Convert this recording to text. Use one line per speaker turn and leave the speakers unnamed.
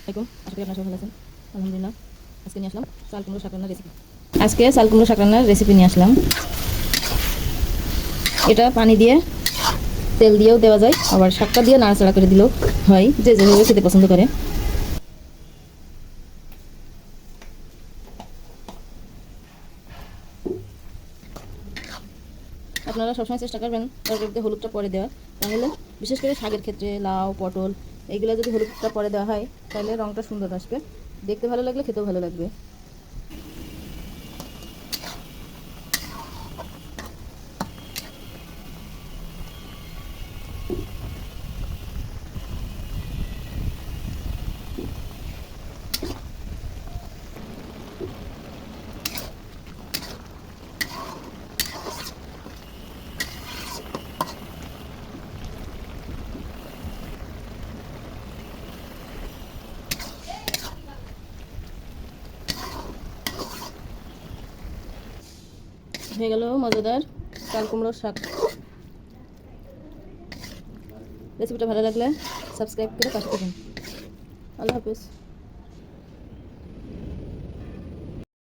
আসসালামু আলাইকুম, আশা করি আপনারা সবাই ভালো আছেন। আলহামদুলিল্লাহ। আজকে নিয়ে আসলাম চাল কুমড়ো শাক রান্নার রেসিপি। আজকে চাল কুমড়ো শাক রান্নার রেসিপি নিয়ে আসলাম। এটা পানি দিয়ে তেল দিয়েও দেওয়া যায়, আবার শাকটা দিয়ে নাড়াচাড়া করে দিলেও হয়, যে যেভাবে খেতে পছন্দ করে। আপনারা সবসময় চেষ্টা করবেন তরকারিতে হলুদটা পরে দেওয়া, তাহলে বিশেষ করে শাকের ক্ষেত্রে লাউ পটল এইগুলো যদি হলুদটা পরে দেওয়া হয় তাহলে রঙটা সুন্দর আসবে, দেখতে ভালো লাগলে খেতেও ভালো লাগবে। হয়ে গেল মজাদার চাল কুমড়োর শাক। রেসিপিটা ভালো লাগলে সাবস্ক্রাইব করে পাশে থাকুন। আল্লাহ হাফেজ।